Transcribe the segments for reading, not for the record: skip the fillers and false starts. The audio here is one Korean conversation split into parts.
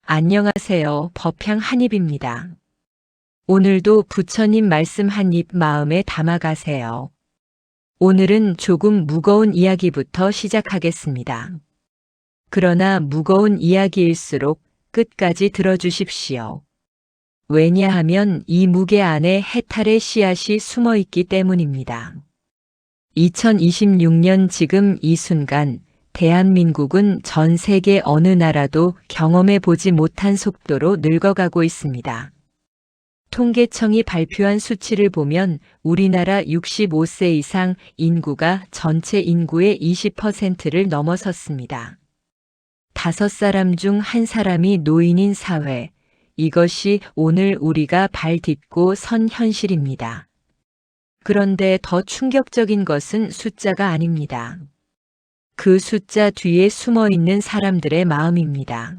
안녕하세요. 법향 한입입니다. 오늘도 부처님 말씀 한 입 마음에 담아가세요. 오늘은 조금 무거운 이야기부터 시작하겠습니다. 그러나 무거운 이야기일수록 끝까지 들어주십시오. 왜냐하면 이 무게 안에 해탈의 씨앗이 숨어 있기 때문입니다. 2026년 지금 이 순간 대한민국은 전 세계 어느 나라도 경험해 보지 못한 속도로 늙어가고 있습니다. 통계청이 발표한 수치를 보면 우리나라 65세 이상 인구가 전체 인구의 20%를 넘어섰습니다. 5사람 중 1사람이 노인인 사회, 이것이 오늘 우리가 발 딛고 선 현실입니다. 그런데 더 충격적인 것은 숫자가 아닙니다. 그 숫자 뒤에 숨어 있는 사람들의 마음입니다.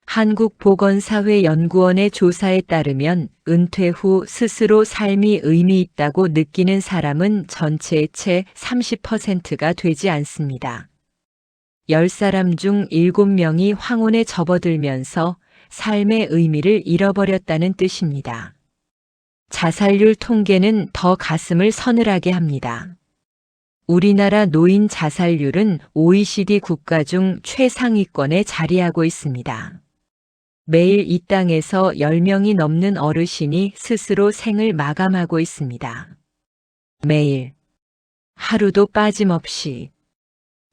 한국보건사회연구원의 조사에 따르면 은퇴 후 스스로 삶이 의미 있다고 느끼는 사람은 전체의 채 30%가 되지 않습니다. 10사람 중 7명이 황혼에 접어들면서 삶의 의미를 잃어버렸다는 뜻입니다. 자살률 통계는 더 가슴을 서늘하게 합니다. 우리나라 노인 자살률은 OECD 국가 중 최상위권에 자리하고 있습니다. 매일 이 땅에서 10명이 넘는 어르신이 스스로 생을 마감하고 있습니다. 매일, 하루도 빠짐없이.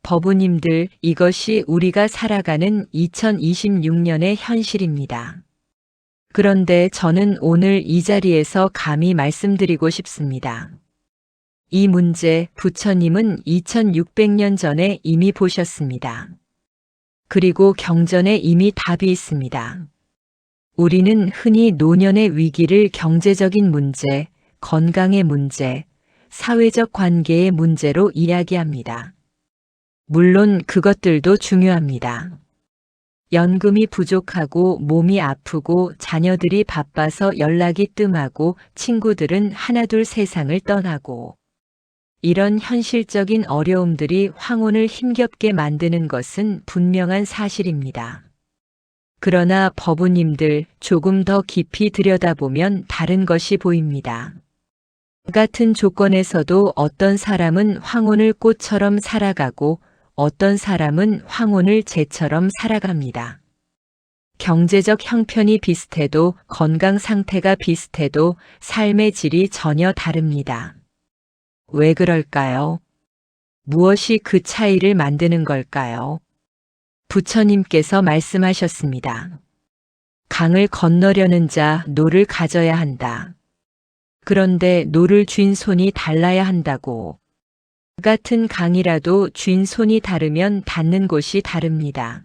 법우님들, 이것이 우리가 살아가는 2026년의 현실입니다. 그런데 저는 오늘 이 자리에서 감히 말씀드리고 싶습니다. 이 문제 부처님은 2600년 전에 이미 보셨습니다. 그리고 경전에 이미 답이 있습니다. 우리는 흔히 노년의 위기를 경제적인 문제, 건강의 문제, 사회적 관계의 문제로 이야기합니다. 물론 그것들도 중요합니다. 연금이 부족하고 몸이 아프고 자녀들이 바빠서 연락이 뜸하고 친구들은 하나둘 세상을 떠나고 이런 현실적인 어려움들이 황혼을 힘겹게 만드는 것은 분명한 사실입니다. 그러나 법우님들 조금 더 깊이 들여다보면 다른 것이 보입니다. 같은 조건에서도 어떤 사람은 황혼을 꽃처럼 살아가고 어떤 사람은 황혼을 재처럼 살아갑니다. 경제적 형편이 비슷해도 건강 상태가 비슷해도 삶의 질이 전혀 다릅니다. 왜 그럴까요? 무엇이 그 차이를 만드는 걸까요? 부처님께서 말씀하셨습니다. 강을 건너려는 자 노를 가져야 한다. 그런데 노를 쥔 손이 달라야 한다고. 같은 강이라도 쥔 손이 다르면 닿는 곳이 다릅니다.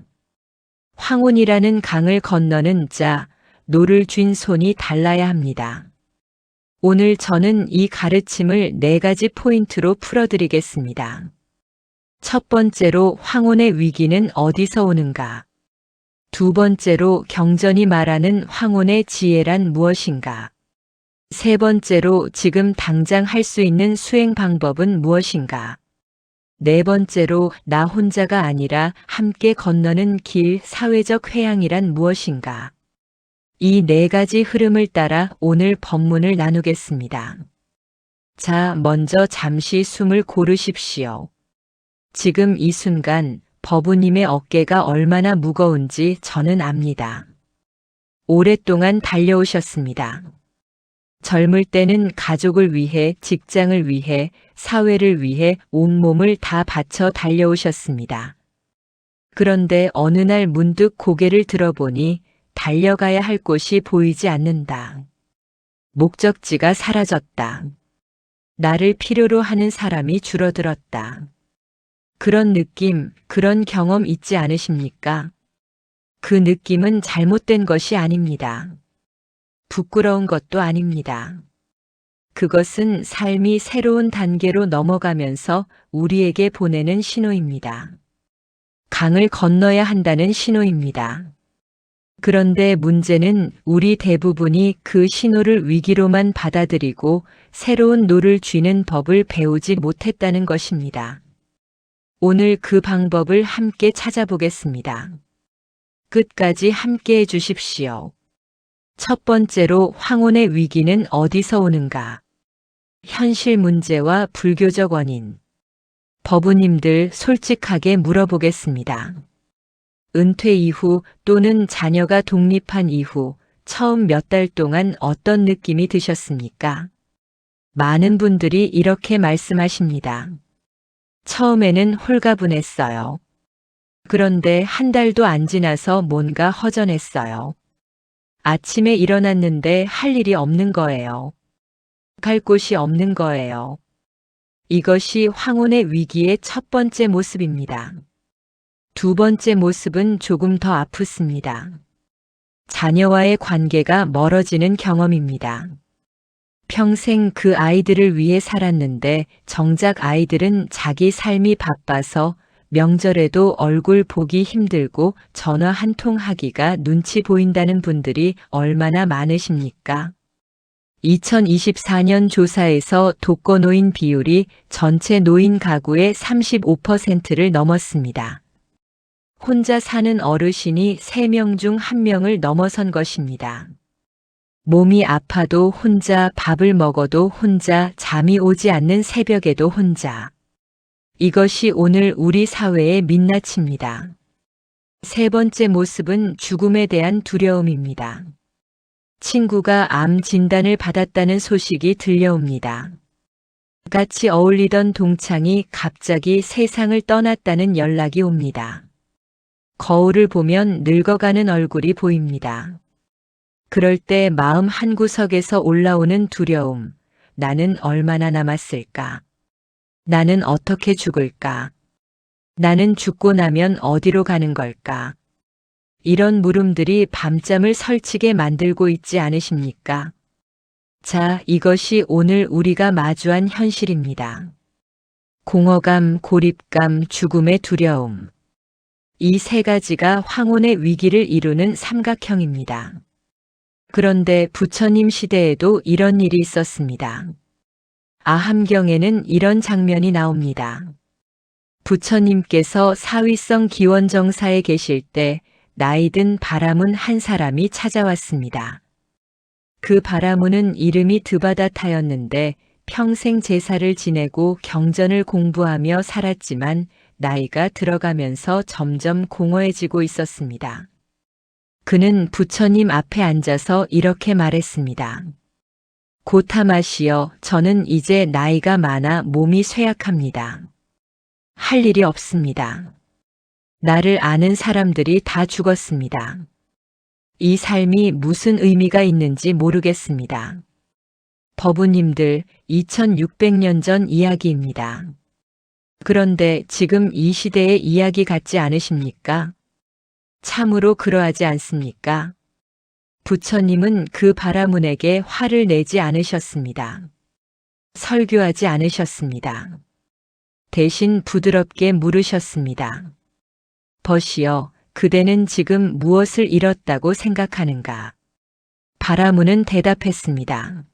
황혼이라는 강을 건너는 자, 노를 쥔 손이 달라야 합니다. 오늘 저는 이 가르침을 4가지 포인트로 풀어드리겠습니다. 첫 번째로 황혼의 위기는 어디서 오는가? 두 번째로 경전이 말하는 황혼의 지혜란 무엇인가? 세 번째로 지금 당장 할 수 있는 수행 방법은 무엇인가? 네 번째로 나 혼자가 아니라 함께 건너는 길 사회적 회양이란 무엇인가? 이 4가지 흐름을 따라 오늘 법문을 나누겠습니다. 자, 먼저 잠시 숨을 고르십시오. 지금 이 순간 법우님의 어깨가 얼마나 무거운지 저는 압니다. 오랫동안 달려오셨습니다. 젊을 때는 가족을 위해, 직장을 위해, 사회를 위해 온몸을 다 바쳐 달려오셨습니다. 그런데 어느 날 문득 고개를 들어보니 달려가야 할 곳이 보이지 않는다. 목적지가 사라졌다. 나를 필요로 하는 사람이 줄어들었다. 그런 느낌, 그런 경험 있지 않으십니까? 그 느낌은 잘못된 것이 아닙니다. 부끄러운 것도 아닙니다. 그것은 삶이 새로운 단계로 넘어가면서 우리에게 보내는 신호입니다. 강을 건너야 한다는 신호입니다. 그런데 문제는 우리 대부분이 그 신호를 위기로만 받아들이고 새로운 노를 쥐는 법을 배우지 못했다는 것입니다. 오늘 그 방법을 함께 찾아보겠습니다. 끝까지 함께 해 주십시오. 첫 번째로 황혼의 위기는 어디서 오는가? 현실 문제와 불교적 원인. 법우님들 솔직하게 물어보겠습니다. 은퇴 이후 또는 자녀가 독립한 이후 처음 몇 달 동안 어떤 느낌이 드셨습니까? 많은 분들이 이렇게 말씀하십니다. 처음에는 홀가분했어요. 그런데 한 달도 안 지나서 뭔가 허전했어요. 아침에 일어났는데 할 일이 없는 거예요. 갈 곳이 없는 거예요. 이것이 황혼의 위기의 첫 번째 모습입니다. 두 번째 모습은 조금 더 아프습니다. 자녀와의 관계가 멀어지는 경험입니다. 평생 그 아이들을 위해 살았는데 정작 아이들은 자기 삶이 바빠서 명절에도 얼굴 보기 힘들고 전화 한 통 하기가 눈치 보인다는 분들이 얼마나 많으십니까? 2024년 조사에서 독거노인 비율이 전체 노인 가구의 35%를 넘었습니다. 혼자 사는 어르신이 3명 중 1명을 넘어선 것입니다. 몸이 아파도 혼자, 밥을 먹어도 혼자, 잠이 오지 않는 새벽에도 혼자. 이것이 오늘 우리 사회의 민낯입니다. 세 번째 모습은 죽음에 대한 두려움입니다. 친구가 암 진단을 받았다는 소식이 들려옵니다. 같이 어울리던 동창이 갑자기 세상을 떠났다는 연락이 옵니다. 거울을 보면 늙어가는 얼굴이 보입니다. 그럴 때 마음 한구석에서 올라오는 두려움. 나는 얼마나 남았을까? 나는 어떻게 죽을까? 나는 죽고 나면 어디로 가는 걸까? 이런 물음들이 밤잠을 설치게 만들고 있지 않으십니까? 자, 이것이 오늘 우리가 마주한 현실입니다. 공허감, 고립감, 죽음의 두려움. 이 세 가지가 황혼의 위기를 이루는 삼각형입니다. 그런데 부처님 시대에도 이런 일이 있었습니다. 아함경에는 이런 장면이 나옵니다. 부처님께서 사위성 기원정사에 계실 때 나이든 바라문 한 사람이 찾아왔습니다. 그 바라문은 이름이 드바다타였는데 평생 제사를 지내고 경전을 공부하며 살았지만 나이가 들어가면서 점점 공허해지고 있었습니다. 그는 부처님 앞에 앉아서 이렇게 말했습니다. 고타마시여, 저는 이제 나이가 많아 몸이 쇠약합니다. 할 일이 없습니다. 나를 아는 사람들이 다 죽었습니다. 이 삶이 무슨 의미가 있는지 모르겠습니다. 법우님들, 2600년 전 이야기입니다. 그런데 지금 이 시대의 이야기 같지 않으십니까? 참으로 그러하지 않습니까? 부처님은 그 바라문에게 화를 내지 않으셨습니다. 설교하지 않으셨습니다. 대신 부드럽게 물으셨습니다. 벗이여, 그대는 지금 무엇을 잃었다고 생각하는가? 바라문은 대답했습니다.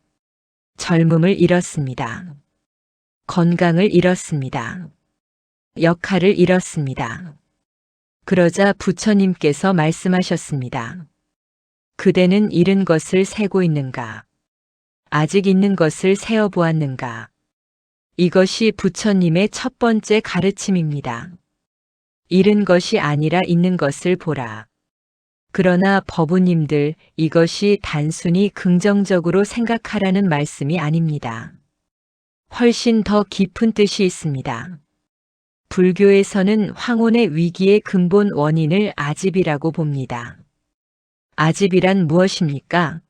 젊음을 잃었습니다. 건강을 잃었습니다. 역할을 잃었습니다. 그러자 부처님께서 말씀하셨습니다. 그대는 잃은 것을 세고 있는가? 아직 있는 것을 세어 보았는가? 이것이 부처님의 첫 번째 가르침입니다. 잃은 것이 아니라 있는 것을 보라. 그러나 법우님들, 이것이 단순히 긍정적으로 생각하라는 말씀이 아닙니다. 훨씬 더 깊은 뜻이 있습니다. 불교에서는 황혼의 위기의 근본 원인을 아집이라고 봅니다. 아집이란 무엇입니까?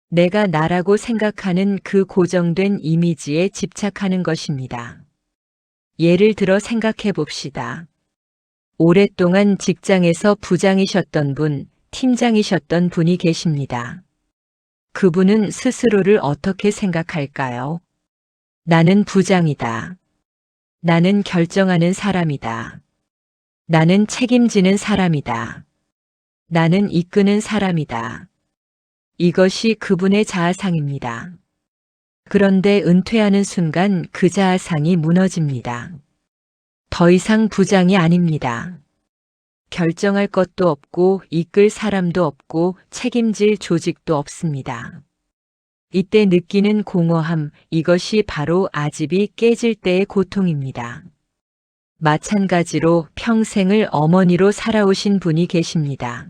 내가 나라고 생각하는 그 고정된 이미지에 집착하는 것입니다. 예를 들어 생각해 봅시다. 오랫동안 직장에서 부장이셨던 분, 팀장이셨던 분이 계십니다. 그분은 스스로를 어떻게 생각할까요? 나는 부장이다. 나는 결정하는 사람이다. 나는 책임지는 사람이다. 나는 이끄는 사람이다. 이것이 그분의 자아상입니다. 그런데 은퇴하는 순간 그 자아상이 무너집니다. 더 이상 부장이 아닙니다. 결정할 것도 없고 이끌 사람도 없고 책임질 조직도 없습니다. 이때 느끼는 공허함, 이것이 바로 아집이 깨질 때의 고통입니다. 마찬가지로 평생을 어머니로 살아오신 분이 계십니다.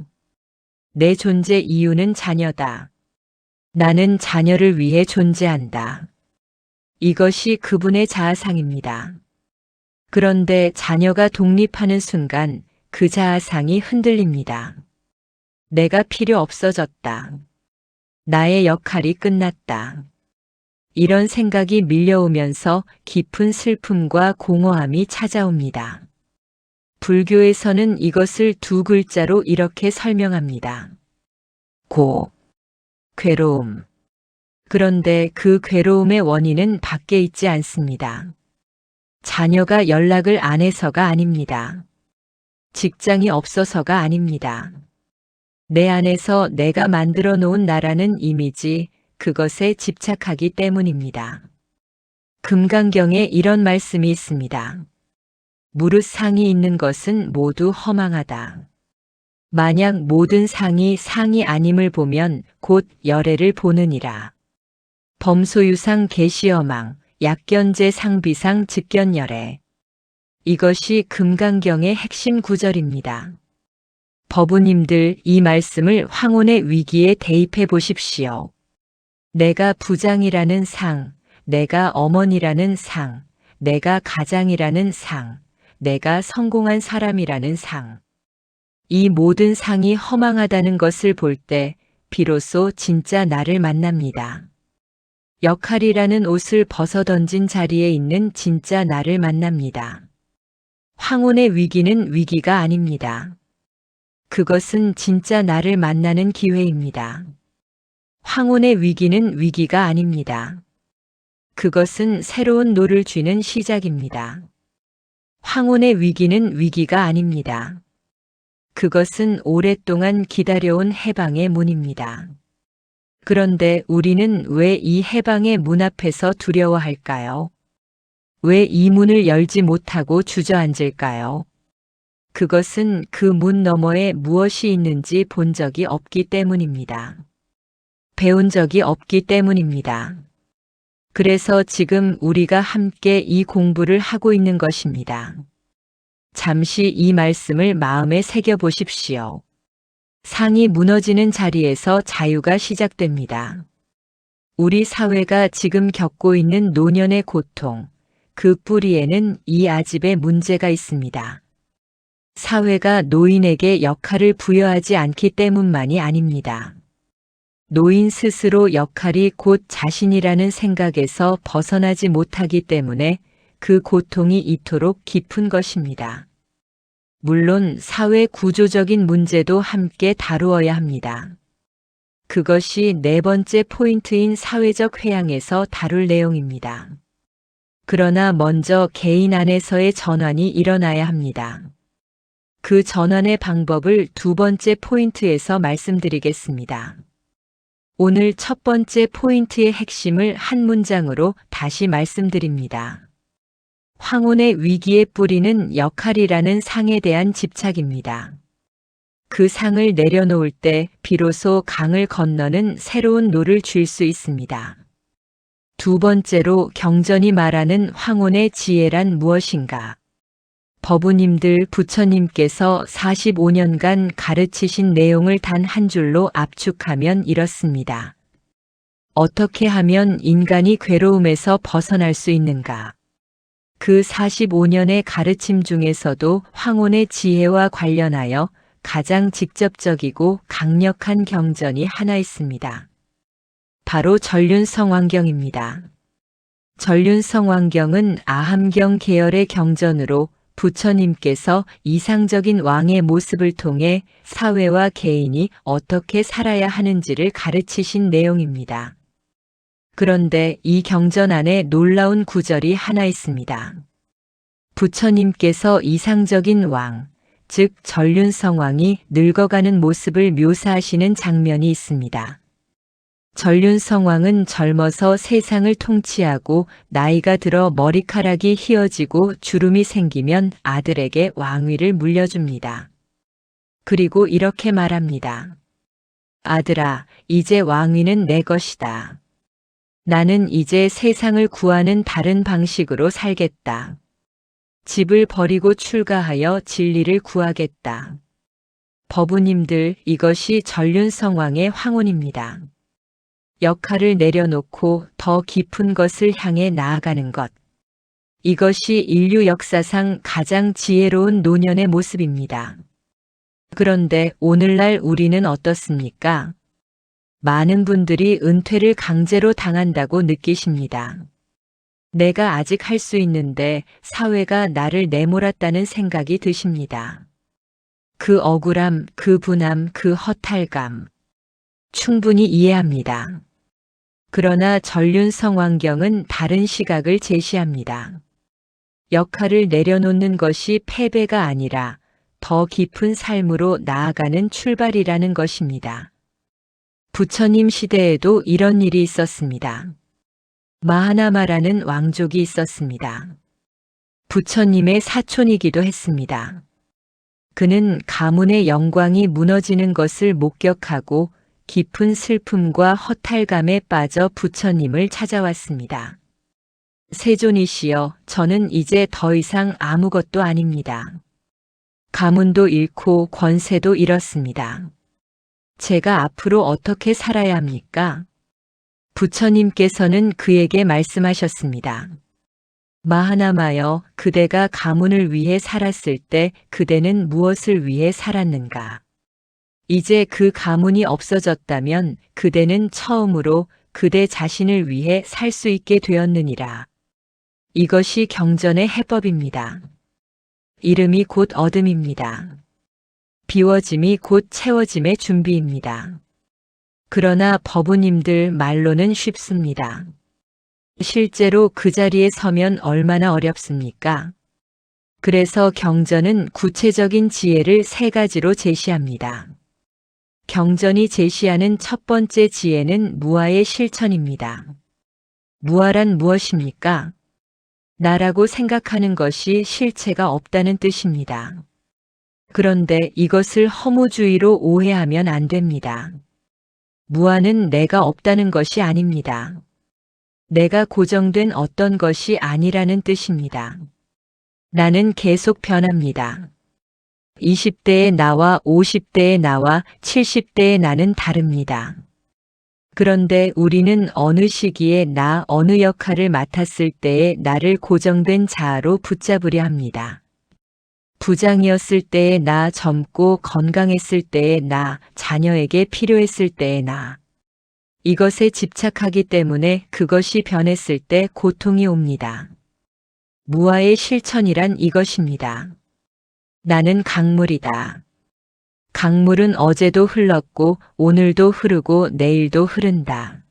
내 존재 이유는 자녀다. 나는 자녀를 위해 존재한다. 이것이 그분의 자아상입니다. 그런데 자녀가 독립하는 순간 그 자아상이 흔들립니다. 내가 필요 없어졌다. 나의 역할이 끝났다. 이런 생각이 밀려오면서 깊은 슬픔과 공허함이 찾아옵니다. 불교에서는 이것을 두 글자로 이렇게 설명합니다. 괴로움. 그런데 그 괴로움의 원인은 밖에 있지 않습니다. 자녀가 연락을 안 해서가 아닙니다. 직장이 없어서가 아닙니다. 내 안에서 내가 만들어 놓은 나라는 이미지, 그것에 집착하기 때문입니다. 금강경에 이런 말씀이 있습니다. 무릇 상이 있는 것은 모두 허망하다. 만약 모든 상이 상이 아님을 보면 곧 열애를 보느니라. 범소유상 계시어망, 약견제 상비상 즉견열애. 이것이 금강경의 핵심 구절입니다. 법우님들, 이 말씀을 황혼의 위기에 대입해 보십시오. 내가 부장이라는 상, 내가 어머니라는 상, 내가 가장이라는 상, 내가 성공한 사람이라는 상. 이 모든 상이 허망하다는 것을 볼 때 비로소 진짜 나를 만납니다. 역할이라는 옷을 벗어던진 자리에 있는 진짜 나를 만납니다. 황혼의 위기는 위기가 아닙니다. 그것은 진짜 나를 만나는 기회입니다. 황혼의 위기는 위기가 아닙니다. 그것은 새로운 노를 쥐는 시작입니다. 황혼의 위기는 위기가 아닙니다. 그것은 오랫동안 기다려온 해방의 문입니다. 그런데 우리는 왜 이 해방의 문 앞에서 두려워할까요? 왜 이 문을 열지 못하고 주저앉을까요? 그것은 그 문 너머에 무엇이 있는지 본 적이 없기 때문입니다. 배운 적이 없기 때문입니다. 그래서 지금 우리가 함께 이 공부를 하고 있는 것입니다. 잠시 이 말씀을 마음에 새겨 보십시오. 상이 무너지는 자리에서 자유가 시작됩니다. 우리 사회가 지금 겪고 있는 노년의 고통, 그 뿌리에는 이 아집의 문제가 있습니다. 사회가 노인에게 역할을 부여하지 않기 때문만이 아닙니다. 노인 스스로 역할이 곧 자신이라는 생각에서 벗어나지 못하기 때문에 그 고통이 이토록 깊은 것입니다. 물론 사회 구조적인 문제도 함께 다루어야 합니다. 그것이 네 번째 포인트인 사회적 회양에서 다룰 내용입니다. 그러나 먼저 개인 안에서의 전환이 일어나야 합니다. 그 전환의 방법을 두 번째 포인트에서 말씀드리겠습니다. 오늘 첫 번째 포인트의 핵심을 한 문장으로 다시 말씀드립니다. 황혼의 위기의 뿌리는 역할이라는 상에 대한 집착입니다. 그 상을 내려놓을 때 비로소 강을 건너는 새로운 노를 쥘 수 있습니다. 두 번째로 경전이 말하는 황혼의 지혜란 무엇인가? 법우님들, 부처님께서 45년간 가르치신 내용을 단 한 줄로 압축하면 이렇습니다. 어떻게 하면 인간이 괴로움에서 벗어날 수 있는가? 그 45년의 가르침 중에서도 황혼의 지혜와 관련하여 가장 직접적이고 강력한 경전이 하나 있습니다. 바로 전륜성왕경입니다. 전륜성왕경은 아함경 계열의 경전으로 부처님께서 이상적인 왕의 모습을 통해 사회와 개인이 어떻게 살아야 하는지를 가르치신 내용입니다. 그런데 이 경전 안에 놀라운 구절이 하나 있습니다. 부처님께서 이상적인 왕, 즉 전륜성왕이 늙어가는 모습을 묘사하시는 장면이 있습니다. 전륜성왕은 젊어서 세상을 통치하고 나이가 들어 머리카락이 휘어지고 주름이 생기면 아들에게 왕위를 물려줍니다. 그리고 이렇게 말합니다. 아들아, 이제 왕위는 내 것이다. 나는 이제 세상을 구하는 다른 방식으로 살겠다. 집을 버리고 출가하여 진리를 구하겠다. 법우님들, 이것이 전륜성왕의 황혼입니다. 역할을 내려놓고 더 깊은 것을 향해 나아가는 것. 이것이 인류 역사상 가장 지혜로운 노년의 모습입니다. 그런데 오늘날 우리는 어떻습니까? 많은 분들이 은퇴를 강제로 당한다고 느끼십니다. 내가 아직 할 수 있는데 사회가 나를 내몰았다는 생각이 드십니다. 그 억울함, 그 분함, 그 허탈감. 충분히 이해합니다. 그러나 전륜성왕경은 다른 시각을 제시합니다. 역할을 내려놓는 것이 패배가 아니라 더 깊은 삶으로 나아가는 출발이라는 것입니다. 부처님 시대에도 이런 일이 있었습니다. 마하나마라는 왕족이 있었습니다. 부처님의 사촌이기도 했습니다. 그는 가문의 영광이 무너지는 것을 목격하고 깊은 슬픔과 허탈감에 빠져 부처님을 찾아왔습니다. 세존이시여, 저는 이제 더 이상 아무것도 아닙니다. 가문도 잃고 권세도 잃었습니다. 제가 앞으로 어떻게 살아야 합니까? 부처님께서는 그에게 말씀하셨습니다. 마하나마여, 그대가 가문을 위해 살았을 때 그대는 무엇을 위해 살았는가? 이제 그 가문이 없어졌다면 그대는 처음으로 그대 자신을 위해 살 수 있게 되었느니라. 이것이 경전의 해법입니다. 이름이 곧 얻음입니다. 비워짐이 곧 채워짐의 준비입니다. 그러나 법우님들, 말로는 쉽습니다. 실제로 그 자리에 서면 얼마나 어렵습니까? 그래서 경전은 구체적인 지혜를 세 가지로 제시합니다. 경전이 제시하는 첫 번째 지혜는 무아의 실천입니다. 무아란 무엇입니까? 나라고 생각하는 것이 실체가 없다는 뜻입니다. 그런데 이것을 허무주의로 오해하면 안 됩니다. 무아는 내가 없다는 것이 아닙니다. 내가 고정된 어떤 것이 아니라는 뜻입니다. 나는 계속 변합니다. 20대의 나와 50대의 나와 70대의 나는 다릅니다. 그런데 우리는 어느 시기에 나, 어느 역할을 맡았을 때의 나를 고정된 자아로 붙잡으려 합니다. 부장이었을 때의 나, 젊고 건강했을 때의 나, 자녀에게 필요했을 때의 나. 이것에 집착하기 때문에 그것이 변했을 때 고통이 옵니다. 무아의 실천이란 이것입니다. 나는 강물이다. 강물은 어제도 흘렀고 오늘도 흐르고 내일도 흐른다.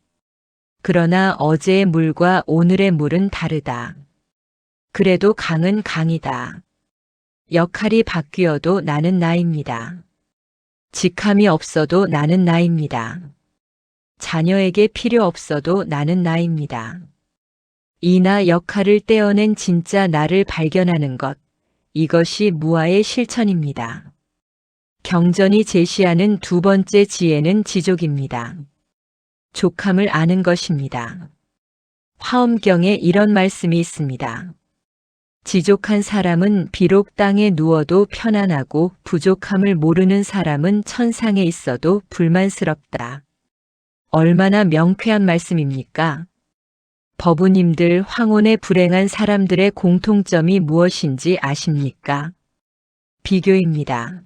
그러나 어제의 물과 오늘의 물은 다르다. 그래도 강은 강이다. 역할이 바뀌어도 나는 나입니다. 직함이 없어도 나는 나입니다. 자녀에게 필요 없어도 나는 나입니다. 이 나 역할을 떼어낸 진짜 나를 발견하는 것, 이것이 무아의 실천입니다. 경전이 제시하는 두 번째 지혜는 지족입니다. 족함을 아는 것입니다. 화엄경에 이런 말씀이 있습니다. 지족한 사람은 비록 땅에 누워도 편안하고 부족함을 모르는 사람은 천상에 있어도 불만스럽다. 얼마나 명쾌한 말씀입니까? 법우님들, 황혼에 불행한 사람들의 공통점이 무엇인지 아십니까? 비교입니다.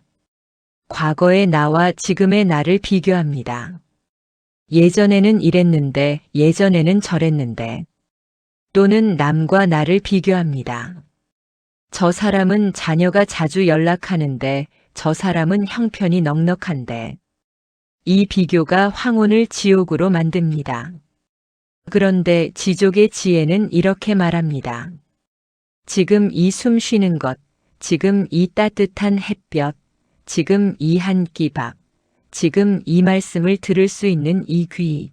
과거의 나와 지금의 나를 비교합니다. 예전에는 이랬는데, 예전에는 저랬는데, 또는 남과 나를 비교합니다. 저 사람은 자녀가 자주 연락하는데, 저 사람은 형편이 넉넉한데, 이 비교가 황혼을 지옥으로 만듭니다. 그런데 지족의 지혜는 이렇게 말합니다. 지금 이 숨 쉬는 것, 지금 이 따뜻한 햇볕, 지금 이 한 끼 밥, 지금 이 말씀을 들을 수 있는 이 귀.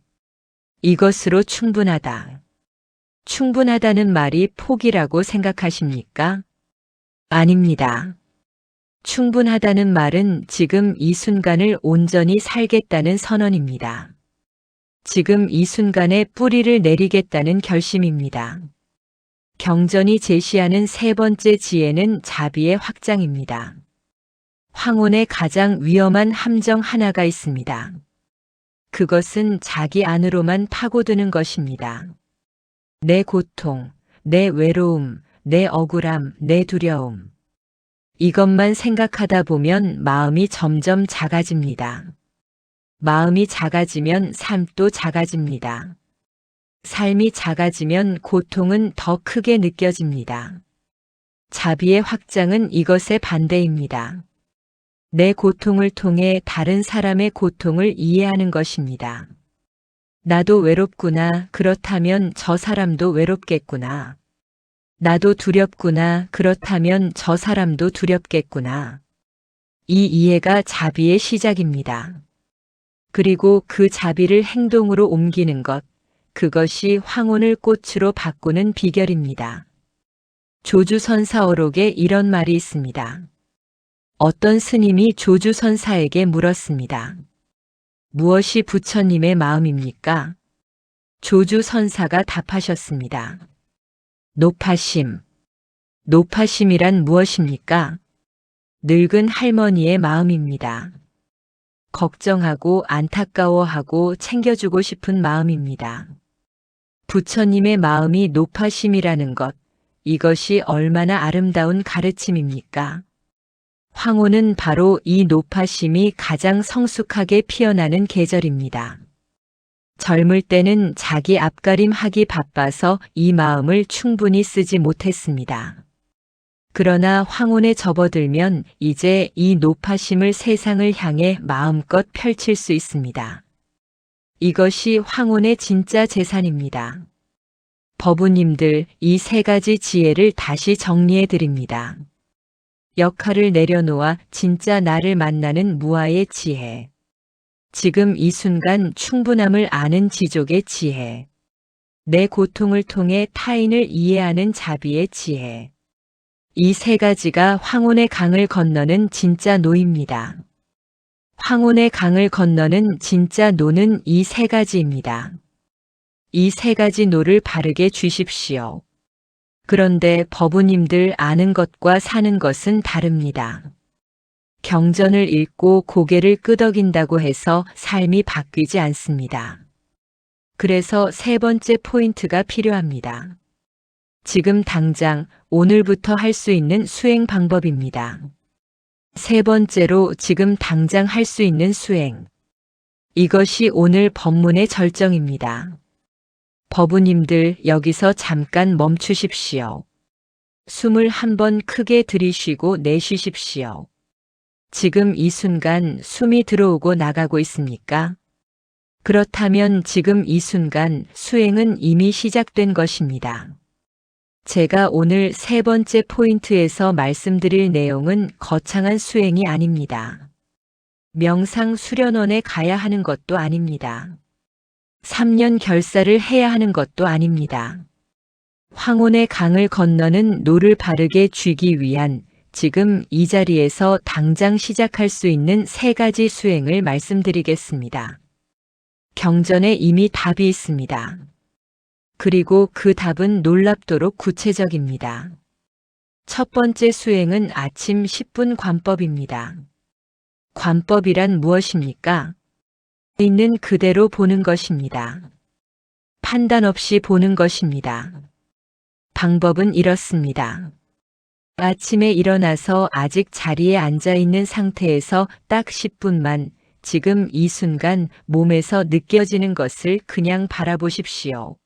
이것으로 충분하다. 충분하다는 말이 포기라고 생각하십니까? 아닙니다. 충분하다는 말은 지금 이 순간을 온전히 살겠다는 선언입니다. 지금 이 순간에 뿌리를 내리겠다는 결심입니다. 경전이 제시하는 세 번째 지혜는 자비의 확장입니다. 황혼의 가장 위험한 함정 하나가 있습니다. 그것은 자기 안으로만 파고드는 것입니다. 내 고통, 내 외로움, 내 억울함, 내 두려움. 이것만 생각하다 보면 마음이 점점 작아집니다. 마음이 작아지면 삶도 작아집니다. 삶이 작아지면 고통은 더 크게 느껴집니다. 자비의 확장은 이것의 반대입니다. 내 고통을 통해 다른 사람의 고통을 이해하는 것입니다. 나도 외롭구나. 그렇다면 저 사람도 외롭겠구나. 나도 두렵구나. 그렇다면 저 사람도 두렵겠구나. 이 이해가 자비의 시작입니다. 그리고 그 자비를 행동으로 옮기는 것, 그것이 황혼을 꽃으로 바꾸는 비결입니다. 조주선사어록에 이런 말이 있습니다. 어떤 스님이 조주선사에게 물었습니다. 무엇이 부처님의 마음입니까? 조주선사가 답하셨습니다. 노파심. 노파심이란 무엇입니까? 늙은 할머니의 마음입니다. 걱정하고 안타까워하고 챙겨주고 싶은 마음입니다. 부처님의 마음이 노파심이라는 것, 이것이 얼마나 아름다운 가르침입니까? 황혼은 바로 이 노파심이 가장 성숙하게 피어나는 계절입니다. 젊을 때는 자기 앞가림하기 바빠서 이 마음을 충분히 쓰지 못했습니다. 그러나 황혼에 접어들면 이제 이 노파심을 세상을 향해 마음껏 펼칠 수 있습니다. 이것이 황혼의 진짜 재산입니다. 법우님들, 이 세 가지 지혜를 다시 정리해 드립니다. 역할을 내려놓아 진짜 나를 만나는 무아의 지혜. 지금 이 순간 충분함을 아는 지족의 지혜. 내 고통을 통해 타인을 이해하는 자비의 지혜. 이 세 가지가 황혼의 강을 건너는 진짜 노입니다. 황혼의 강을 건너는 진짜 노는 이 세 가지입니다. 이 세 가지 노를 바르게 주십시오. 그런데 법우님들 아는 것과 사는 것은 다릅니다. 경전을 읽고 고개를 끄덕인다고 해서 삶이 바뀌지 않습니다. 그래서 세 번째 포인트가 필요합니다. 지금 당장 오늘부터 할 수 있는 수행 방법입니다. 세 번째로 지금 당장 할 수 있는 수행. 이것이 오늘 법문의 절정입니다. 법우님들 여기서 잠깐 멈추십시오. 숨을 한번 크게 들이쉬고 내쉬십시오. 지금 이 순간 숨이 들어오고 나가고 있습니까? 그렇다면 지금 이 순간 수행은 이미 시작된 것입니다. 제가 오늘 세 번째 포인트에서 말씀드릴 내용은 거창한 수행이 아닙니다. 명상 수련원에 가야 하는 것도 아닙니다. 3년 결사를 해야 하는 것도 아닙니다. 황혼의 강을 건너는 노를 바르게 쥐기 위한 지금 이 자리에서 당장 시작할 수 있는 세 가지 수행을 말씀드리겠습니다. 경전에 이미 답이 있습니다. 그리고 그 답은 놀랍도록 구체적입니다. 첫 번째 수행은 아침 10분 관법입니다. 관법이란 무엇입니까? 있는 그대로 보는 것입니다. 판단 없이 보는 것입니다. 방법은 이렇습니다. 아침에 일어나서 아직 자리에 앉아 있는 상태에서 딱 10분만 지금 이 순간 몸에서 느껴지는 것을 그냥 바라보십시오.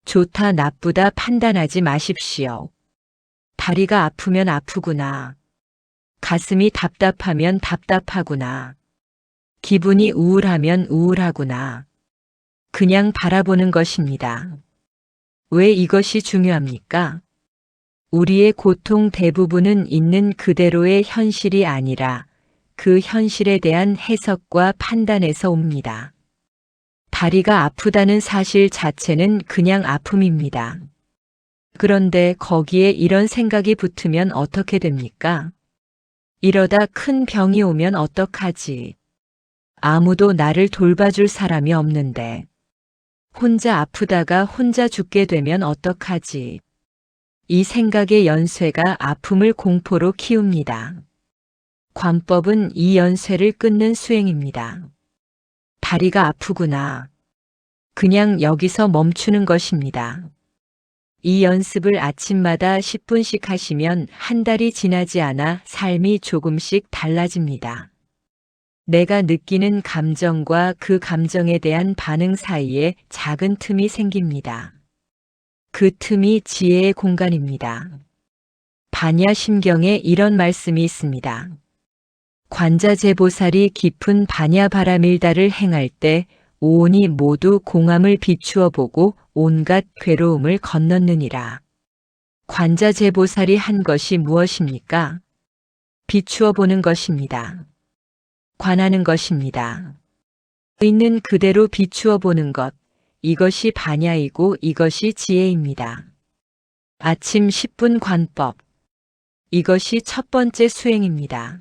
좋다 나쁘다 판단하지 마십시오. 다리가 아프면 아프구나. 가슴이 답답하면 답답하구나. 기분이 우울하면 우울하구나. 그냥 바라보는 것입니다. 왜 이것이 중요합니까? 우리의 고통 대부분은 있는 그대로의 현실이 아니라 그 현실에 대한 해석과 판단에서 옵니다. 다리가 아프다는 사실 자체는 그냥 아픔입니다. 그런데 거기에 이런 생각이 붙으면 어떻게 됩니까? 이러다 큰 병이 오면 어떡하지? 아무도 나를 돌봐줄 사람이 없는데. 혼자 아프다가 혼자 죽게 되면 어떡하지? 이 생각의 연쇄가 아픔을 공포로 키웁니다. 관법은 이 연쇄를 끊는 수행입니다. 다리가 아프구나. 그냥 여기서 멈추는 것입니다. 이 연습을 아침마다 10분씩 하시면 한 달이 지나지 않아 삶이 조금씩 달라집니다. 내가 느끼는 감정과 그 감정에 대한 반응 사이에 작은 틈이 생깁니다. 그 틈이 지혜의 공간입니다. 반야심경에 이런 말씀이 있습니다. 관자재보살이 깊은 반야바라밀다를 행할 때 오온이 모두 공함을 비추어 보고 온갖 괴로움을 건넜느니라. 관자재보살이 한 것이 무엇입니까? 비추어 보는 것입니다. 관하는 것입니다. 있는 그대로 비추어 보는 것, 이것이 반야이고 이것이 지혜입니다. 아침 10분 관법, 이것이 첫 번째 수행입니다.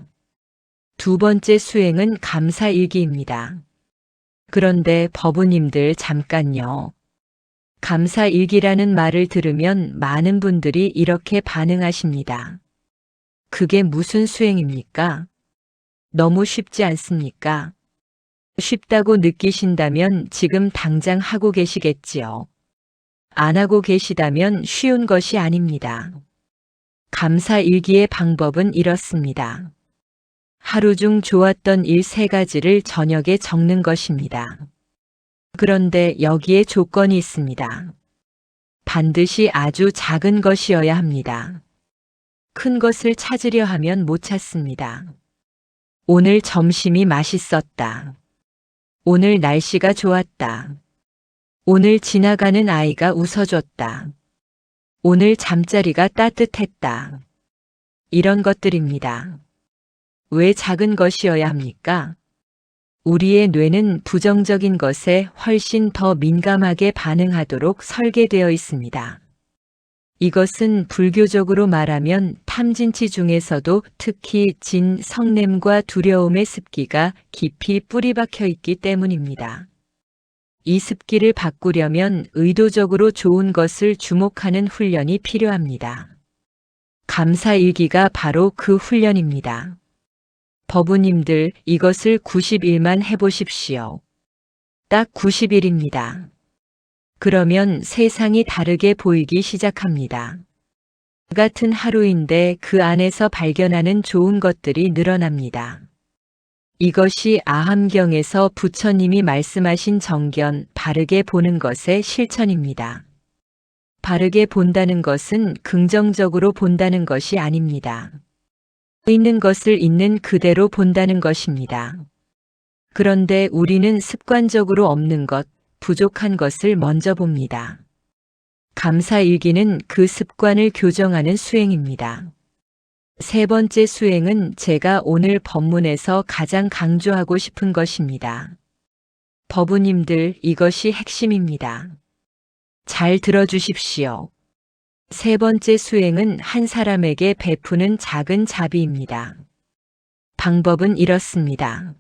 두 번째 수행은 감사일기입니다. 그런데 법우님들 잠깐요. 감사일기라는 말을 들으면 많은 분들이 이렇게 반응하십니다. 그게 무슨 수행입니까? 너무 쉽지 않습니까? 쉽다고 느끼신다면 지금 당장 하고 계시겠지요. 안 하고 계시다면 쉬운 것이 아닙니다. 감사일기의 방법은 이렇습니다. 하루 중 좋았던 일 3가지를 저녁에 적는 것입니다. 그런데 여기에 조건이 있습니다. 반드시 아주 작은 것이어야 합니다. 큰 것을 찾으려 하면 못 찾습니다. 오늘 점심이 맛있었다. 오늘 날씨가 좋았다. 오늘 지나가는 아이가 웃어줬다. 오늘 잠자리가 따뜻했다. 이런 것들입니다. 왜 작은 것이어야 합니까? 우리의 뇌는 부정적인 것에 훨씬 더 민감하게 반응하도록 설계되어 있습니다. 이것은 불교적으로 말하면 탐진치 중에서도 특히 진, 성냄과 두려움의 습기가 깊이 뿌리박혀 있기 때문입니다. 이 습기를 바꾸려면 의도적으로 좋은 것을 주목하는 훈련이 필요합니다. 감사일기가 바로 그 훈련입니다. 법우님들 이것을 90일만 해보십시오. 딱 90일입니다. 그러면 세상이 다르게 보이기 시작합니다. 같은 하루인데 그 안에서 발견하는 좋은 것들이 늘어납니다. 이것이 아함경에서 부처님이 말씀하신 정견, 바르게 보는 것의 실천입니다. 바르게 본다는 것은 긍정적으로 본다는 것이 아닙니다. 있는 것을 있는 그대로 본다는 것입니다. 그런데 우리는 습관적으로 없는 것, 부족한 것을 먼저 봅니다. 감사일기는 그 습관을 교정하는 수행입니다. 세 번째 수행은 제가 오늘 법문에서 가장 강조하고 싶은 것입니다. 법우님들 이것이 핵심입니다. 잘 들어주십시오. 세 번째 수행은 한 사람에게 베푸는 작은 자비입니다. 방법은 이렇습니다.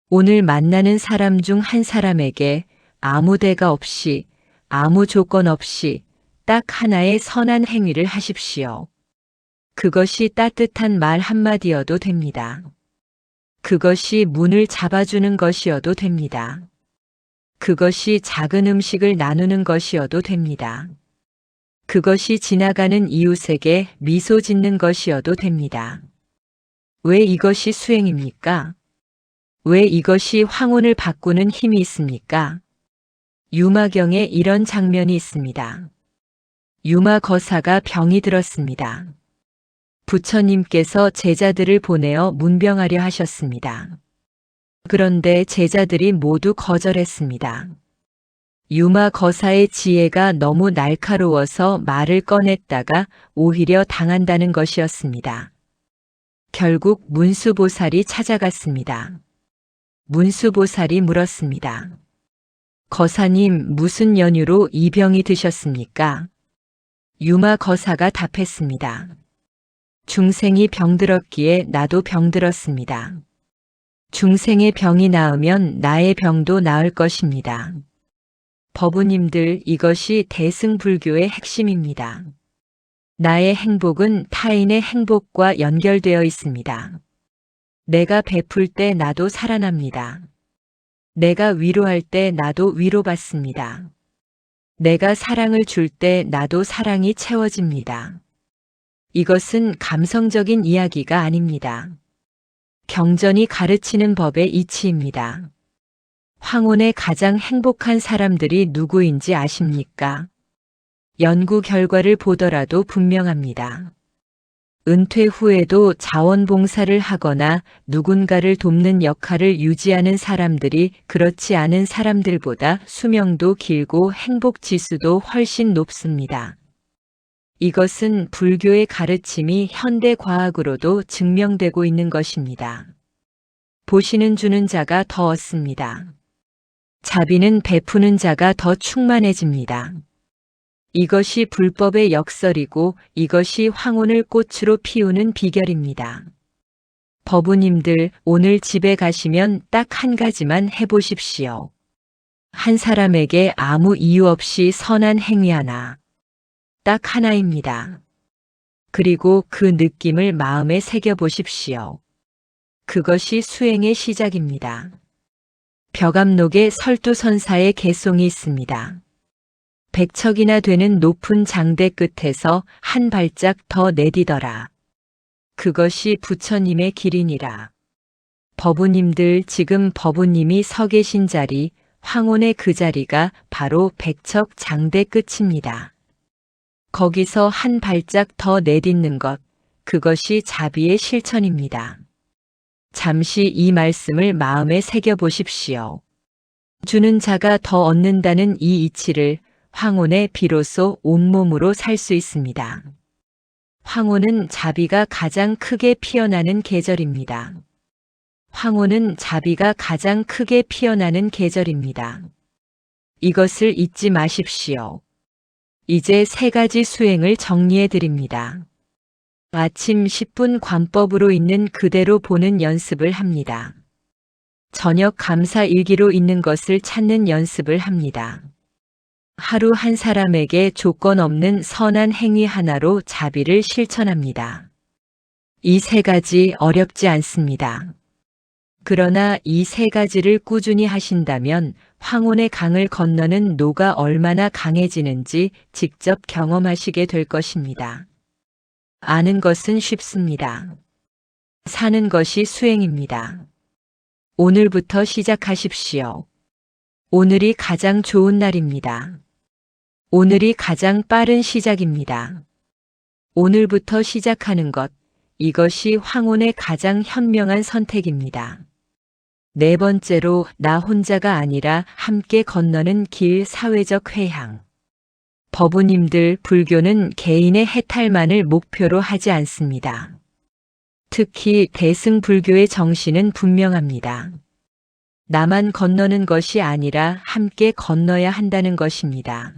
오늘 만나는 사람 중 한 사람에게 아무 대가 없이, 아무 조건 없이 딱 하나의 선한 행위를 하십시오. 그것이 따뜻한 말 한마디여도 됩니다. 그것이 문을 잡아주는 것이어도 됩니다. 그것이 작은 음식을 나누는 것이어도 됩니다. 그것이 지나가는 이웃에게 미소 짓는 것이어도 됩니다. 왜 이것이 수행입니까? 왜 이것이 황혼을 바꾸는 힘이 있습니까? 유마경에 이런 장면이 있습니다. 유마거사가 병이 들었습니다. 부처님께서 제자들을 보내어 문병하려 하셨습니다. 그런데 제자들이 모두 거절했습니다. 유마거사의 지혜가 너무 날카로워서 말을 꺼냈다가 오히려 당한다는 것이었습니다. 결국 문수보살이 찾아갔습니다. 문수보살이 물었습니다. 거사님, 무슨 연유로 이 병이 드셨습니까? 유마거사가 답했습니다. 중생이 병들었기에 나도 병들었습니다. 중생의 병이 나으면 나의 병도 나을 것입니다. 법우님들, 이것이 대승불교의 핵심입니다. 나의 행복은 타인의 행복과 연결되어 있습니다. 내가 베풀 때 나도 살아납니다. 내가 위로할 때 나도 위로받습니다. 내가 사랑을 줄 때 나도 사랑이 채워집니다. 이것은 감성적인 이야기가 아닙니다. 경전이 가르치는 법의 이치입니다. 황혼의 가장 행복한 사람들이 누구인지 아십니까? 연구 결과를 보더라도 분명합니다. 은퇴 후에도 자원봉사를 하거나 누군가를 돕는 역할을 유지하는 사람들이 그렇지 않은 사람들보다 수명도 길고 행복지수도 훨씬 높습니다. 이것은 불교의 가르침이 현대 과학으로도 증명되고 있는 것입니다. 보시는 주는 자가 더 얻습니다. 자비는 베푸는 자가 더 충만해집니다. 이것이 불법의 역설이고 이것이 황혼을 꽃으로 피우는 비결입니다. 법우님들, 오늘 집에 가시면 딱 한 가지만 해보십시오. 한 사람에게 아무 이유 없이 선한 행위 하나. 딱 하나입니다. 그리고 그 느낌을 마음에 새겨보십시오. 그것이 수행의 시작입니다. 벽암록에 설두선사의 개송이 있습니다. 100척이나 되는 높은 장대 끝에서 한 발짝 더 내디더라. 그것이 부처님의 길이니라. 법우님들, 지금 법우님이 서 계신 자리, 황혼의 그 자리가 바로 100척 장대 끝입니다. 거기서 한 발짝 더 내딛는 것, 그것이 자비의 실천입니다. 잠시 이 말씀을 마음에 새겨보십시오. 주는 자가 더 얻는다는 이 이치를 황혼에 비로소 온몸으로 살 수 있습니다. 황혼은 자비가 가장 크게 피어나는 계절입니다. 황혼은 자비가 가장 크게 피어나는 계절입니다. 이것을 잊지 마십시오. 이제 3가지 수행을 정리해 드립니다. 아침 10분 관법으로 있는 그대로 보는 연습을 합니다. 저녁 감사 일기로 있는 것을 찾는 연습을 합니다. 하루 한 사람에게 조건 없는 선한 행위 하나로 자비를 실천합니다. 이 3가지 어렵지 않습니다. 그러나 이 3가지를 꾸준히 하신다면 황혼의 강을 건너는 노가 얼마나 강해지는지 직접 경험하시게 될 것입니다. 아는 것은 쉽습니다. 사는 것이 수행입니다. 오늘부터 시작하십시오. 오늘이 가장 좋은 날입니다. 오늘이 가장 빠른 시작입니다. 오늘부터 시작하는 것, 이것이 황혼의 가장 현명한 선택입니다. 4번째로, 나 혼자가 아니라 함께 건너는 길, 사회적 회향. 법우님들, 불교는 개인의 해탈만을 목표로 하지 않습니다. 특히 대승불교의 정신은 분명합니다. 나만 건너는 것이 아니라 함께 건너야 한다는 것입니다.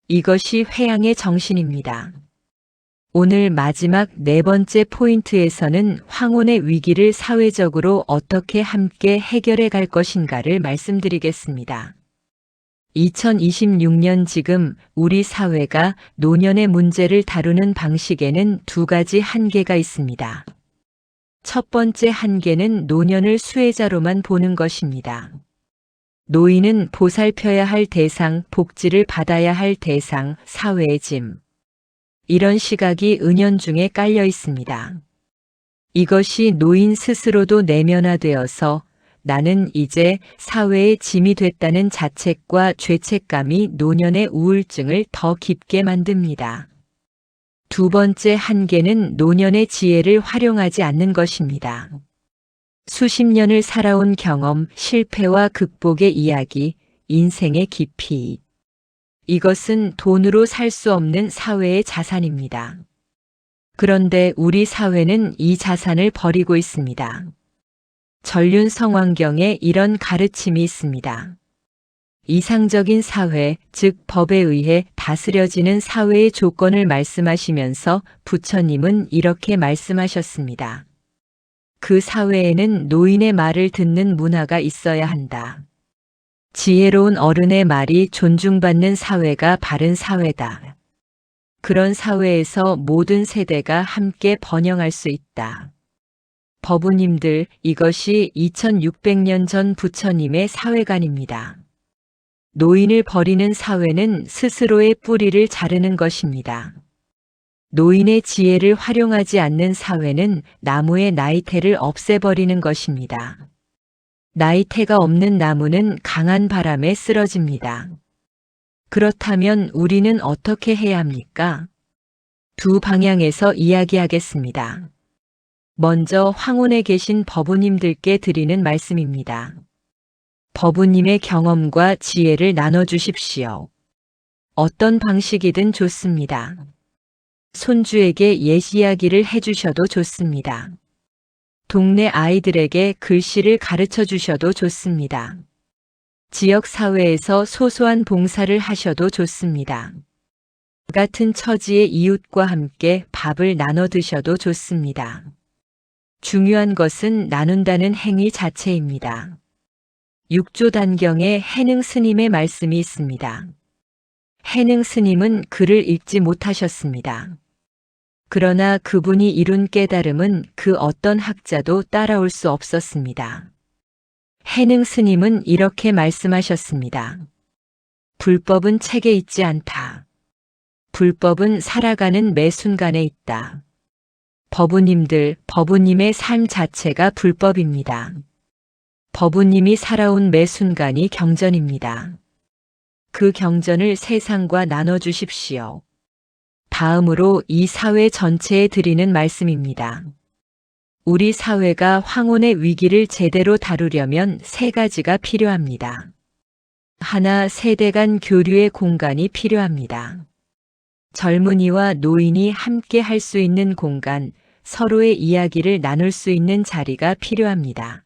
이것이 회향의 정신입니다. 오늘 마지막 4번째 포인트에서는 황혼의 위기를 사회적으로 어떻게 함께 해결해 갈 것인가를 말씀드리겠습니다. 2026년 지금 우리 사회가 노년의 문제를 다루는 방식에는 2가지 한계가 있습니다. 첫 번째 한계는 노년을 수혜자로만 보는 것입니다. 노인은 보살펴야 할 대상, 복지를 받아야 할 대상, 사회의 짐. 이런 시각이 은연중에 깔려 있습니다. 이것이 노인 스스로도 내면화되어서 나는 이제 사회의 짐이 됐다는 자책과 죄책감이 노년의 우울증을 더 깊게 만듭니다. 2번째 한계는 노년의 지혜를 활용하지 않는 것입니다. 수십 년을 살아온 경험, 실패와 극복의 이야기, 인생의 깊이. 이것은 돈으로 살 수 없는 사회의 자산입니다. 그런데 우리 사회는 이 자산을 버리고 있습니다. 전륜 성왕경에 이런 가르침이 있습니다. 이상적인 사회, 즉 법에 의해 다스려지는 사회의 조건을 말씀하시면서 부처님은 이렇게 말씀하셨습니다. 그 사회에는 노인의 말을 듣는 문화가 있어야 한다. 지혜로운 어른의 말이 존중받는 사회가 바른 사회다. 그런 사회에서 모든 세대가 함께 번영할 수 있다. 법우님들, 이것이 2600년 전 부처님의 사회관입니다. 노인을 버리는 사회는 스스로의 뿌리를 자르는 것입니다. 노인의 지혜를 활용하지 않는 사회는 나무의 나이테를 없애버리는 것입니다. 나이테가 없는 나무는 강한 바람에 쓰러집니다. 그렇다면 우리는 어떻게 해야 합니까? 두 방향에서 이야기하겠습니다. 먼저 황혼에 계신 법우님들께 드리는 말씀입니다. 법우님의 경험과 지혜를 나눠주십시오. 어떤 방식이든 좋습니다. 손주에게 옛 이야기를 해주셔도 좋습니다. 동네 아이들에게 글씨를 가르쳐 주셔도 좋습니다. 지역 사회에서 소소한 봉사를 하셔도 좋습니다. 같은 처지의 이웃과 함께 밥을 나눠 드셔도 좋습니다. 중요한 것은 나눈다는 행위 자체입니다. 6조 단경에 해능 스님의 말씀이 있습니다. 해능 스님은 글을 읽지 못하셨습니다. 그러나 그분이 이룬 깨달음은 그 어떤 학자도 따라올 수 없었습니다. 해능 스님은 이렇게 말씀하셨습니다. 불법은 책에 있지 않다. 불법은 살아가는 매 순간에 있다. 법우님들, 법우님의 삶 자체가 불법입니다. 법우님이 살아온 매 순간이 경전입니다. 그 경전을 세상과 나눠주십시오. 다음으로 이 사회 전체에 드리는 말씀입니다. 우리 사회가 황혼의 위기를 제대로 다루려면 세 가지가 필요합니다. 하나, 세대 간 교류의 공간이 필요합니다. 젊은이와 노인이 함께 할 수 있는 공간, 서로의 이야기를 나눌 수 있는 자리가 필요합니다.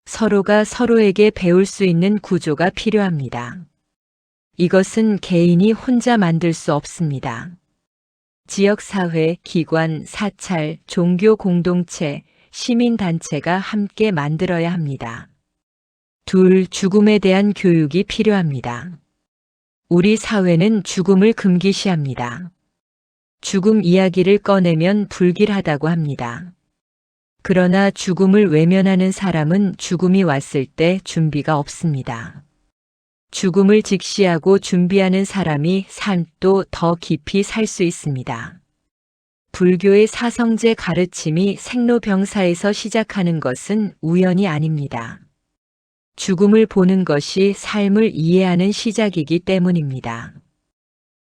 서로가 서로에게 배울 수 있는 구조가 필요합니다. 이것은 개인이 혼자 만들 수 없습니다. 지역사회, 기관, 사찰, 종교 공동체, 시민단체가 함께 만들어야 합니다. 둘, 죽음에 대한 교육이 필요합니다. 우리 사회는 죽음을 금기시합니다. 죽음 이야기를 꺼내면 불길하다고 합니다. 그러나 죽음을 외면하는 사람은 죽음이 왔을 때 준비가 없습니다. 죽음을 직시하고 준비하는 사람이 삶도 더 깊이 살 수 있습니다. 불교의 사성제 가르침이 생로병사에서 시작하는 것은 우연이 아닙니다. 죽음을 보는 것이 삶을 이해하는 시작이기 때문입니다.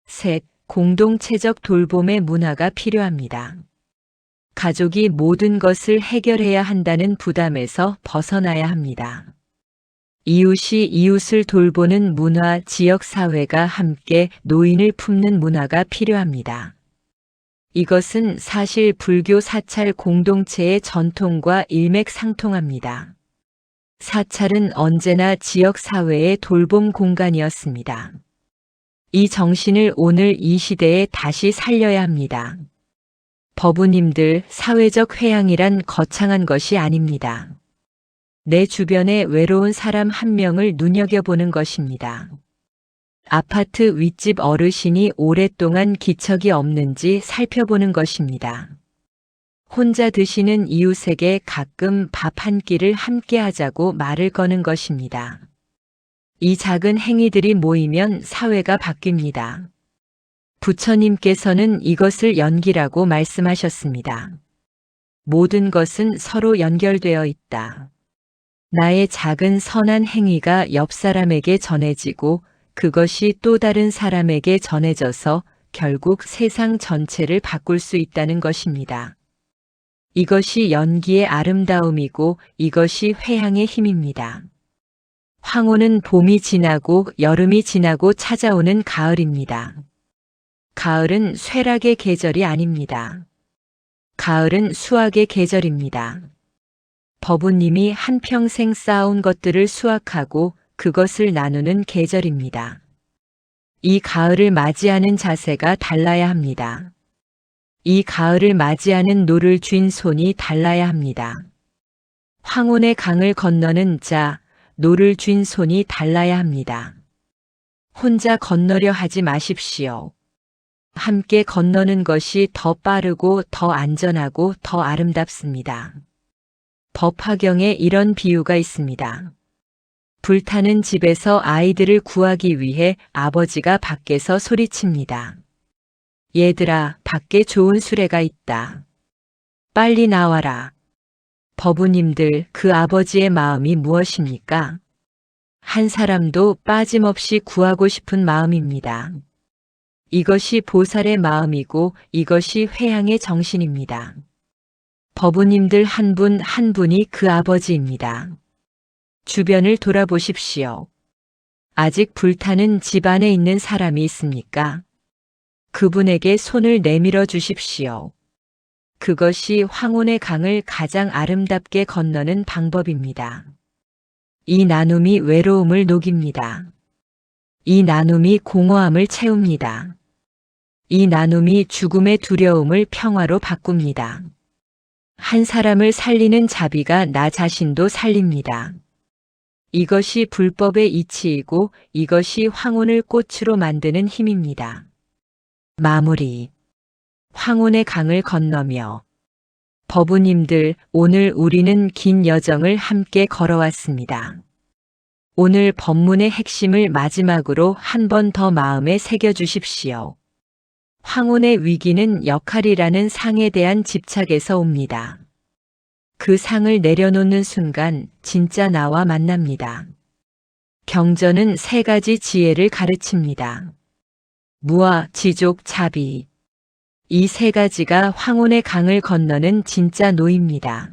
셋, 공동체적 돌봄의 문화가 필요합니다. 가족이 모든 것을 해결해야 한다는 부담에서 벗어나야 합니다. 이웃이 이웃을 돌보는 문화, 지역사회가 함께 노인을 품는 문화가 필요합니다. 이것은 사실 불교 사찰 공동체의 전통과 일맥상통합니다. 사찰은 언제나 지역사회의 돌봄 공간이었습니다. 이 정신을 오늘 이 시대에 다시 살려야 합니다. 법우님들, 사회적 회양이란 거창한 것이 아닙니다. 내 주변에 외로운 사람 한 명을 눈여겨보는 것입니다. 아파트 윗집 어르신이 오랫동안 기척이 없는지 살펴보는 것입니다. 혼자 드시는 이웃에게 가끔 밥 한 끼를 함께 하자고 말을 거는 것입니다. 이 작은 행위들이 모이면 사회가 바뀝니다. 부처님께서는 이것을 연기라고 말씀하셨습니다. 모든 것은 서로 연결되어 있다. 나의 작은 선한 행위가 옆 사람에게 전해지고 그것이 또 다른 사람에게 전해져서 결국 세상 전체를 바꿀 수 있다는 것입니다. 이것이 연기의 아름다움이고 이것이 회향의 힘입니다. 황혼은 봄이 지나고 여름이 지나고 찾아오는 가을입니다. 가을은 쇠락의 계절이 아닙니다. 가을은 수확의 계절입니다. 법우님이 한평생 쌓아온 것들을 수확하고 그것을 나누는 계절입니다. 이 가을을 맞이하는 자세가 달라야 합니다. 이 가을을 맞이하는 노를 쥔 손이 달라야 합니다. 황혼의 강을 건너는 자, 노를 쥔 손이 달라야 합니다. 혼자 건너려 하지 마십시오. 함께 건너는 것이 더 빠르고 더 안전하고 더 아름답습니다. 법화경에 이런 비유가 있습니다. 불타는 집에서 아이들을 구하기 위해 아버지가 밖에서 소리칩니다. 얘들아, 밖에 좋은 수레가 있다. 빨리 나와라. 법우님들, 그 아버지의 마음이 무엇입니까? 한 사람도 빠짐없이 구하고 싶은 마음입니다. 이것이 보살의 마음이고 이것이 회향의 정신입니다. 법우님들 한 분 한 분이 그 아버지입니다. 주변을 돌아보십시오. 아직 불타는 집 안에 있는 사람이 있습니까? 그분에게 손을 내밀어 주십시오. 그것이 황혼의 강을 가장 아름답게 건너는 방법입니다. 이 나눔이 외로움을 녹입니다. 이 나눔이 공허함을 채웁니다. 이 나눔이 죽음의 두려움을 평화로 바꿉니다. 한 사람을 살리는 자비가 나 자신도 살립니다. 이것이 불법의 이치이고 이것이 황혼을 꽃으로 만드는 힘입니다. 마무리. 황혼의 강을 건너며 법우님들, 오늘 우리는 긴 여정을 함께 걸어왔습니다. 오늘 법문의 핵심을 마지막으로 한 번 더 마음에 새겨주십시오. 황혼의 위기는 역할이라는 상에 대한 집착에서 옵니다. 그 상을 내려놓는 순간 진짜 나와 만납니다. 경전은 세 가지 지혜를 가르칩니다. 무아, 지족, 자비. 이 세 가지가 황혼의 강을 건너는 진짜 노입니다.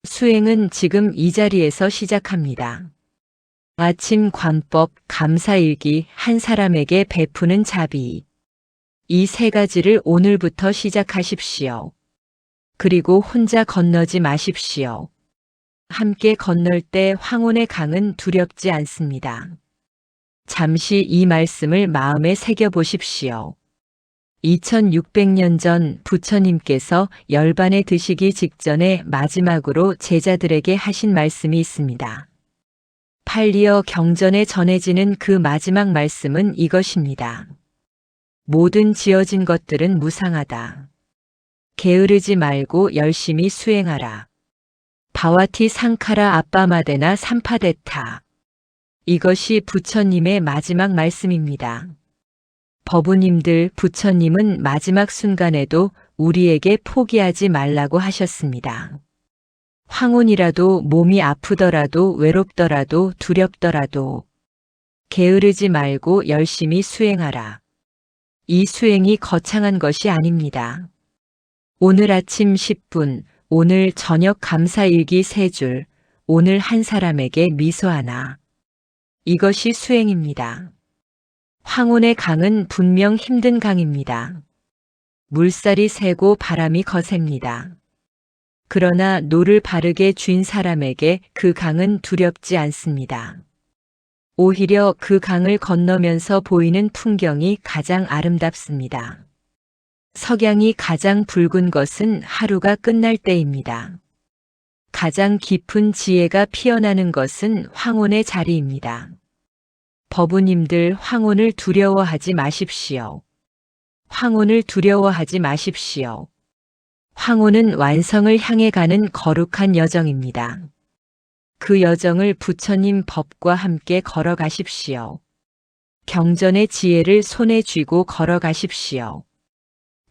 수행은 지금 이 자리에서 시작합니다. 아침 관법, 감사일기, 한 사람에게 베푸는 자비. 이 세 가지를 오늘부터 시작하십시오. 그리고 혼자 건너지 마십시오. 함께 건널 때 황혼의 강은 두렵지 않습니다. 잠시 이 말씀을 마음에 새겨보십시오. 2600년 전 부처님께서 열반에 드시기 직전에 마지막으로 제자들에게 하신 말씀이 있습니다. 팔리어 경전에 전해지는 그 마지막 말씀은 이것입니다. 모든 지어진 것들은 무상하다. 게으르지 말고 열심히 수행하라. 바와티 상카라 아빠마데나 삼파데타. 이것이 부처님의 마지막 말씀입니다. 법우님들, 부처님은 마지막 순간에도 우리에게 포기하지 말라고 하셨습니다. 황혼이라도 몸이 아프더라도 외롭더라도 두렵더라도 게으르지 말고 열심히 수행하라. 이 수행이 거창한 것이 아닙니다. 오늘 아침 10분, 오늘 저녁 감사일기 3줄, 오늘 한 사람에게 미소 하나. 이것이 수행입니다. 황혼의 강은 분명 힘든 강입니다. 물살이 세고 바람이 거셉니다. 그러나 노를 바르게 쥔 사람에게 그 강은 두렵지 않습니다. 오히려 그 강을 건너면서 보이는 풍경이 가장 아름답습니다. 석양이 가장 붉은 것은 하루가 끝날 때입니다. 가장 깊은 지혜가 피어나는 것은 황혼의 자리입니다. 법우님들, 황혼을 두려워하지 마십시오. 황혼을 두려워하지 마십시오. 황혼은 완성을 향해 가는 거룩한 여정입니다. 그 여정을 부처님 법과 함께 걸어가십시오. 경전의 지혜를 손에 쥐고 걸어가십시오.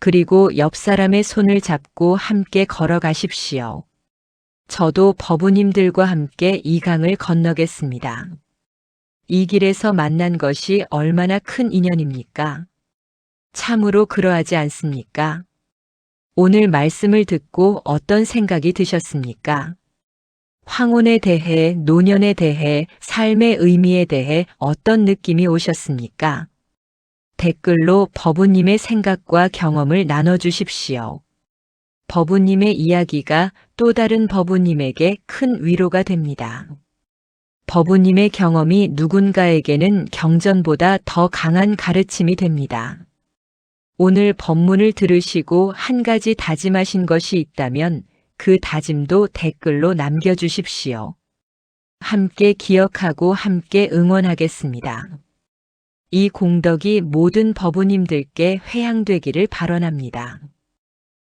그리고 옆 사람의 손을 잡고 함께 걸어가십시오. 저도 법우님들과 함께 이 강을 건너겠습니다. 이 길에서 만난 것이 얼마나 큰 인연입니까? 참으로 그러하지 않습니까? 오늘 말씀을 듣고 어떤 생각이 드셨습니까? 황혼에 대해, 노년에 대해, 삶의 의미에 대해 어떤 느낌이 오셨습니까? 댓글로 법우님의 생각과 경험을 나눠주십시오. 법우님의 이야기가 또 다른 법우님에게 큰 위로가 됩니다. 법우님의 경험이 누군가에게는 경전보다 더 강한 가르침이 됩니다. 오늘 법문을 들으시고 한 가지 다짐하신 것이 있다면 그 다짐도 댓글로 남겨주십시오. 함께 기억하고 함께 응원하겠습니다. 이 공덕이 모든 법우님들께 회양되기를 발언합니다.